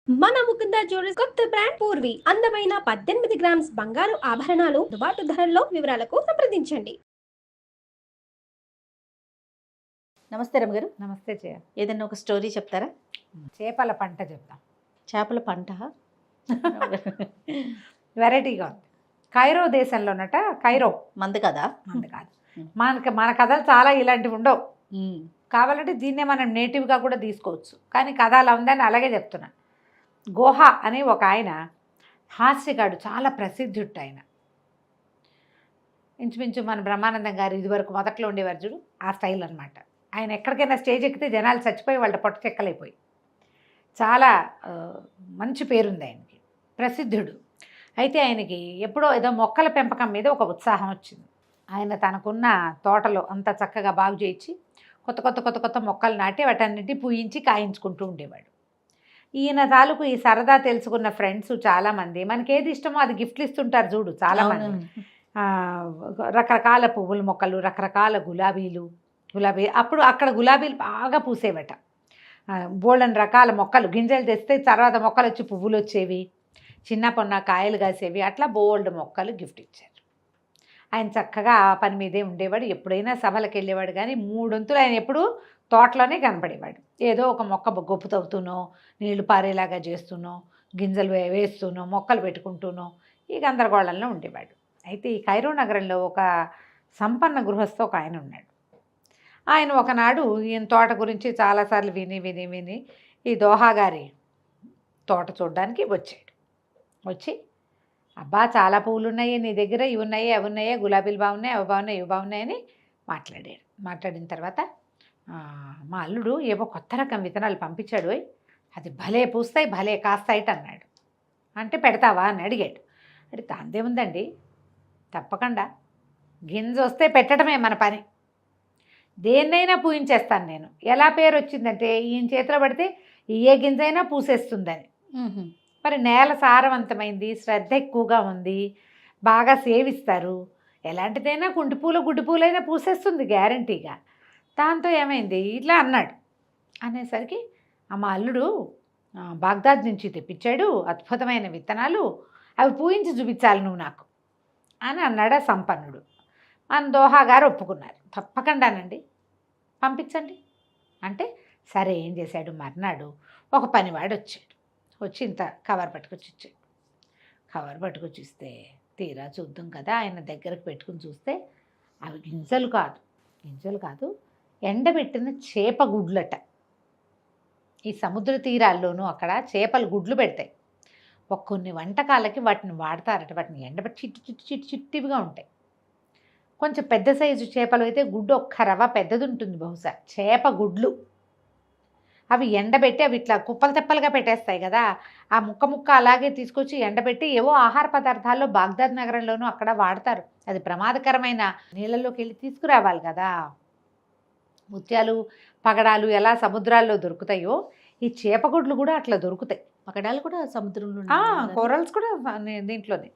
మన ముకుంద జ్యువెలర్స్ కొత్త బ్రాండ్ పూర్వి అందమైన 18 గ్రామ్స్ బంగారు ఆభరణాలు దుబాటు ధరల్లో వివరాలకు సంప్రదించండి. నమస్తే రమగారు. నమస్తే జయ. ఏదైనా ఒక స్టోరీ చెప్తారా? చేపల పంట చెప్తాం. చేపల పంట వెరైటీగా ఉంది. కైరో దేశంలోనట, కైరో మంది కదా. మంది కాదు, మన కథలు చాలా ఇలాంటివి ఉండవు. కావాలంటే దీన్నే మనం నేటివ్గా కూడా తీసుకోవచ్చు, కానీ కథ అలా ఉందని అలాగే చెప్తున్నా. గోహ అని ఒక ఆయన హాస్యగాడు, చాలా ప్రసిద్ధుడు ఆయన. ఇంచుమించు మన బ్రహ్మానందం గారు ఇదివరకు మొదట్లో ఉండేవారు చూడు, ఆ స్టైల్ అనమాట. ఆయన ఎక్కడికైనా స్టేజ్ ఎక్కితే జనాలు చచ్చిపోయి వాళ్ళ పొట్ట చెక్కలైపోయి, చాలా మంచి పేరుంది ఆయనకి, ప్రసిద్ధుడు. అయితే ఆయనకి ఎప్పుడో ఏదో మొక్కల పెంపకం మీద ఒక ఉత్సాహం వచ్చింది. ఆయన తనకున్న తోటలో అంతా చక్కగా బాగు చేయించి కొత్త కొత్త కొత్త కొత్త మొక్కలు నాటి వాటన్నిటి పూయించి కాయించుకుంటూ ఉండేవాడు. ఈయన తాలూకు ఈ సరదా తెలుసుకున్న ఫ్రెండ్స్ చాలామంది, మనకి ఏది ఇష్టమో అది గిఫ్ట్లు ఇస్తుంటారు చూడు చాలామంది. రకరకాల పువ్వుల మొక్కలు, రకరకాల గులాబీ అప్పుడు అక్కడ గులాబీలు బాగా పూసేవట. బోల్డన్ రకాల మొక్కలు, గింజలు తెస్తే తర్వాత మొక్కలు వచ్చి పువ్వులు వచ్చేవి, చిన్న పొన్న కాయలు కాసేవి, అట్లా బోల్డ్ మొక్కలు గిఫ్ట్ ఇచ్చారు. ఆయన చక్కగా ఆ పని మీదే ఉండేవాడు. ఎప్పుడైనా సభలకు వెళ్ళేవాడు, కానీ మూడొంతులు ఆయన ఎప్పుడు తోటలోనే కనపడేవాడు. ఏదో ఒక మొక్క గొప్పు తవ్వుతూనో, నీళ్లు పారేలాగా చేస్తూనో, గింజలు వేస్తూనో, మొక్కలు పెట్టుకుంటూనో ఈ గందరగోళంలో ఉండేవాడు. అయితే ఈ కైరో నగరంలో ఒక సంపన్న గృహస్థ ఒక ఆయన ఉన్నాడు. ఆయన ఒకనాడు ఈయన తోట గురించి చాలాసార్లు విని ఈ దోహా గారి తోట చూడడానికి వచ్చాడు. వచ్చి, అబ్బా చాలా పువ్వులు ఉన్నాయి నీ దగ్గర, ఇవి ఉన్నాయి అవి ఉన్నాయా, గులాబీలు బాగున్నాయి అవి బాగున్నాయి ఇవి బాగున్నాయని మాట్లాడాడు. మాట్లాడిన తర్వాత మా అల్లుడు ఏవో కొత్త రకం విత్తనాలు పంపించాడు, అది భలే పూస్తాయి భలే కాస్తాయిట అన్నాడు. అంటే పెడతావా అని అడిగాడు. అడిగితే అందేముందండి, తప్పకుండా గింజ వస్తే పెట్టడమే మన పని, దేన్నైనా పూయించేస్తాను నేను. ఎలా పేరు వచ్చిందంటే ఈయన చేతిలో పడితే ఏ గింజైనా పూసేస్తుందని. మరి నేల సారవంతమైంది, శ్రద్ధ ఎక్కువగా ఉంది, బాగా సేవిస్తారు, ఎలాంటిదైనా కుంటిపూలు గుడ్డిపూలైనా పూసేస్తుంది గ్యారంటీగా. దాంతో ఏమైంది ఇట్లా అన్నాడు. అనేసరికి మా అల్లుడు బాగ్దాద్ నుంచి తెప్పించాడు అద్భుతమైన విత్తనాలు, అవి పూయించి చూపించాలి నువ్వు నాకు అని అన్నాడు ఆ సంపన్నుడు. మన దోహా గారు ఒప్పుకున్నారు, తప్పకుండానండి పంపించండి అంటే. సరే ఏం చేశాడు, మర్నాడు ఒక పనివాడు వచ్చాడు. వచ్చి ఇంత కవర్ పట్టుకొచ్చి ఇచ్చాడు. కవర్ పట్టుకొచ్చి ఇస్తే తీరా చూద్దాం కదా, ఆయన దగ్గరకు పెట్టుకుని చూస్తే అవి గింజలు కాదు ఎండబెట్టిన చేప గుడ్లట. ఈ సముద్ర తీరాల్లోనూ అక్కడ చేపలు గుడ్లు పెడతాయి. కొన్ని వంటకాలకి వాటిని వాడతారట. వాటిని ఎండబెట్టి చిట్టివిగా ఉంటాయి. కొంచెం పెద్ద సైజు చేపలు అయితే గుడ్డు ఒక్క రవ్వ పెద్దది ఉంటుంది బహుశా. చేప గుడ్లు అవి ఎండబెట్టి అవి ఇట్లా కుప్పలు తెప్పలుగా పెట్టేస్తాయి కదా, ఆ ముక్క అలాగే తీసుకొచ్చి ఎండబెట్టి ఏవో ఆహార పదార్థాల్లో బాగ్దాద్ నగరంలోనూ అక్కడ వాడతారు. అది ప్రమాదకరమైన నీళ్ళలోకి వెళ్ళి తీసుకురావాలి కదా. ముత్యాలు పగడాలు ఎలా సముద్రాల్లో దొరుకుతాయో ఈ చేపగుడ్లు కూడా అట్లా దొరుకుతాయి. పగడాలు కూడా సముద్రంలో, కోరల్స్ కూడా దీంట్లోనే.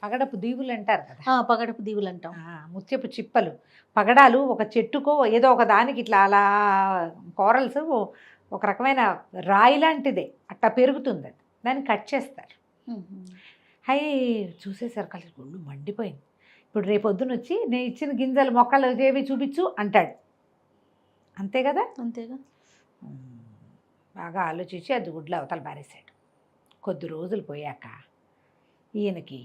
పగడపు దీవులు అంటారు కదా, పగడపు దీవులు అంటాం. ముత్యపు చిప్పలు, పగడాలు ఒక చెట్టుకో ఏదో ఒక దానికి ఇట్లా అలా, కోరల్స్ ఒక రకమైన రాయి లాంటిదే అట్లా పెరుగుతుంది, అది దాన్ని కట్ చేస్తారు. అవి చూసేసరికి కలిసి ఒళ్ళు మండిపోయింది. ఇప్పుడు రేపొద్దున వచ్చి నేను ఇచ్చిన గింజలు మొక్కలు ఏవి చూపించు అంటాడు. అంతే కదా, అంతేగా. బాగా ఆలోచించి అది గుడ్లు అవతల పారేశాడు. కొద్ది రోజులు పోయాక ఈయనకి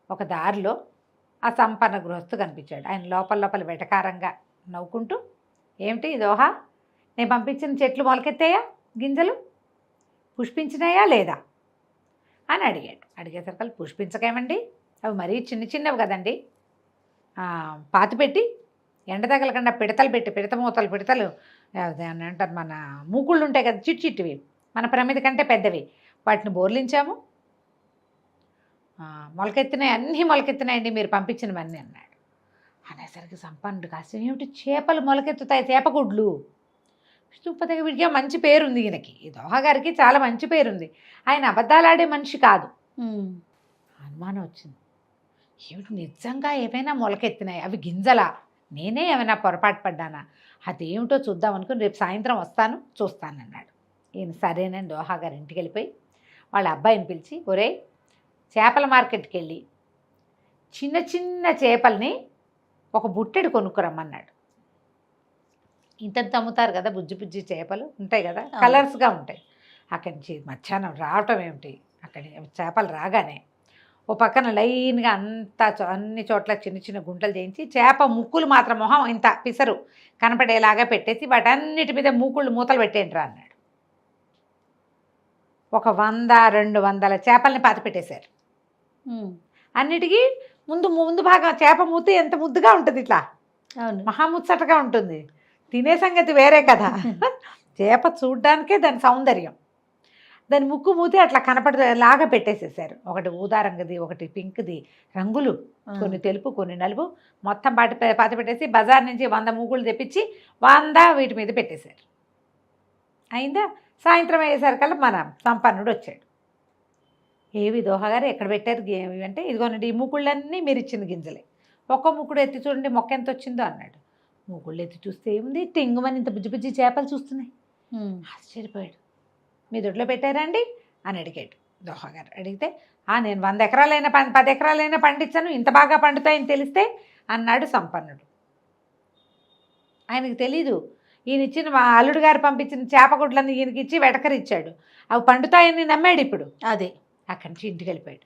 ఒక దారిలో ఆ సంపన్న గృహస్థు కనిపించాడు. ఆయన లోపల వెటకారంగా నవ్వుకుంటూ, ఏమిటి దోహా, నేను పంపించిన చెట్లు మొలకెత్తాయా, గింజలు పుష్పించినాయా లేదా అని అడిగాడు. అడిగేసరికి పుష్పించకేమండి, అవి మరీ చిన్నవి కదండి, పాతిపెట్టి ఎండ తగలకుండా పిడతలు అని అంటారు, మన మూకుళ్ళు ఉంటాయి కదా చిట్టివి, మన ప్రమిద కంటే పెద్దవి, వాటిని బోర్లించాము, అన్నీ మొలకెత్తినాయండి మీరు పంపించినవన్నీ అన్నాడు. అనేసరికి సంపన్నుడు కాస్త, ఏమిటి చేపలు మొలకెత్తుతాయి, చేపగుడ్లు, విష్ణుపతిగా వీడిగా మంచి పేరుంది ఈయనకి, ఈ దోహా గారికి చాలా మంచి పేరుంది, ఆయన అబద్ధాలాడే మనిషి కాదు. అనుమానం వచ్చింది, ఏమిటి నిజంగా ఏమైనా మొలకెత్తినాయి, అవి గింజలా, నేనే ఏమైనా పొరపాటు పడ్డానా, అదేమిటో చూద్దాం అనుకుని రేపు సాయంత్రం వస్తాను చూస్తానన్నాడు. ఈయన సరేనండి దోహా గారి ఇంటికి వెళ్ళిపోయి వాళ్ళ అబ్బాయిని పిలిచి, ఒరే చేపల మార్కెట్కి వెళ్ళి చిన్న చిన్న చేపల్ని ఒక బుట్టెడు కొనుక్కురమ్మన్నాడు. ఇంతంత అమ్ముతారు కదా బుజ్జి బుజ్జి చేపలు ఉంటాయి కదా, కలర్స్గా ఉంటాయి. అక్కడి నుంచి మధ్యాహ్నం రావటం ఏమిటి, అక్కడి చేపలు రాగానే ఓ పక్కన లైన్గా అన్ని చోట్ల చిన్న చిన్న గుంటలు చేయించి చేప ముక్కులు మాత్రం మొహం ఇంత పిసరు కనపడేలాగా పెట్టేసి వాటన్నిటి మీద మూతలు పెట్టేంట్రా అన్నాడు. ఒక 100-200 చేపల్ని పాతి పెట్టేశారు. అన్నిటికీ ముందు భాగం చేప మూతి ఎంత ముద్దుగా ఉంటుంది, ఇట్లా మహాముచ్చటగా ఉంటుంది. తినే సంగతి వేరే కదా. చేప చూడ్డానికే దాని సౌందర్యం. దాని ముక్కు మూతి అట్లా కనపడేలాగా పెట్టేసేసారు. ఒకటి ఊదా రంగుది, ఒకటి పింక్ది, రంగులు కొన్ని తెలుపు కొన్ని నలుపు మొత్తం పాతి పెట్టేసి బజార్ నుంచి 100 మూకులు తెప్పించి 100 వీటి మీద పెట్టేశారు. అయిందా? సాయంత్రం అయ్యేసరికల్లా మన సంపన్నుడు వచ్చాడు. ఏవి దోహగారు ఎక్కడ పెట్టారు ఏవి అంటే, ఇదిగోనండి ఈ మూకుళ్ళన్నీ మీరు ఇచ్చిన గింజలే, ఒక్క మూకుడు ఎత్తి చూడండి మొక్క ఎంత వచ్చిందో అన్నాడు. మూకుళ్ళు ఎత్తి చూస్తే ఏముంది, టెంగుమని ఇంత బుజ్జి బుజ్జి చేపలు చూస్తున్నాయి. ఆశ్చర్యపోయాడు. మీ దొడ్లో పెట్టారండి అని అడిగాడు దోహగారు. అడిగితే నేను 100 ఎకరాలైనా 10 ఎకరాలైనా పండించాను, ఇంత బాగా పండుతాయని తెలిస్తే అన్నాడు సంపన్నుడు. ఆయనకు తెలీదు, ఈయన ఇచ్చిన మా అల్లుడు గారు పంపించిన చేపగుడ్లన్నీ ఈయనకి ఇచ్చి వెటకరిచ్చాడు. అవి పండుతాయని నమ్మాడు. ఇప్పుడు అదే అక్కడి నుంచి ఇంటికి వెళ్ళిపోయాడు.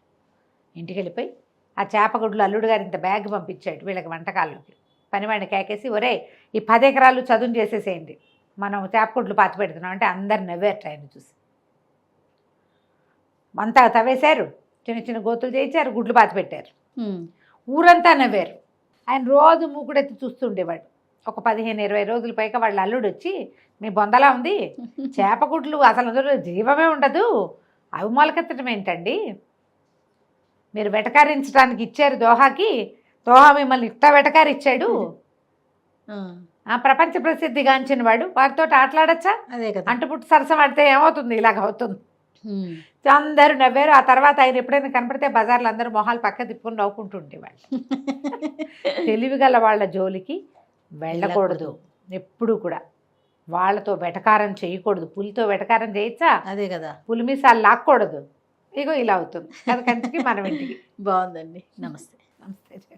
ఇంటికి వెళ్ళిపోయి ఆ చేపగుడ్లు అల్లుడు గారు ఇంత బ్యాగ్ పంపించాడు వీళ్ళకి వంటకాల్లోకి. పనివాడిని కేకేసి, ఒరే ఈ 10 ఎకరాలు చదును చేసేసేయండి, మనం చేపగుడ్లు పాతి పెడుతున్నాం అంటే అందరు నవ్వారు. ఆయన చూసి అంతా తవ్వేశారు, చిన్న చిన్న గోతులు చేయించారు, గుడ్లు పాతి పెట్టారు. ఊరంతా నవ్వారు. ఆయన రోజు మూకుడెత్తి చూస్తుండేవాడు. ఒక 15-20 రోజుల పైగా వాళ్ళ అల్లుడు వచ్చి, మీ బొందలా ఉంది, చేపగుడ్లు అసలు అందులో జీవమే ఉండదు, అవి మొలకెత్తడం ఏంటండి, మీరు వెటకారించడానికి ఇచ్చారు దోహాకి, దోహా మిమ్మల్ని ఇట్లా వెటకారిచ్చాడు, ప్రపంచ ప్రసిద్ధిగాంచిన వాడు, వారితో ఆటలాడచ్చా, అదే కదా అంటుపుట్టు సరసం ఆడితే ఏమవుతుంది, ఇలాగ అవుతుంది. అందరూ నవ్వారు. ఆ తర్వాత ఆయన ఎప్పుడైనా కనపడితే బజార్లో అందరూ మొహాలు పక్క తిప్పుకొని నవ్వుకుంటుండేవాళ్ళు. తెలివిగల వాళ్ళ జోలికి వెళ్ళకూడదు ఎప్పుడు కూడా. వాళ్ళతో వెటకారం చేయకూడదు. పులితో వెటకారం చేయొచ్చా, అదే కదా, పులి మీసాలు లాక్కూడదు. ఇగో ఇలా అవుతుంది. అది కంచికి మనం ఇంటికి. బాగుందండి. నమస్తే. నమస్తే.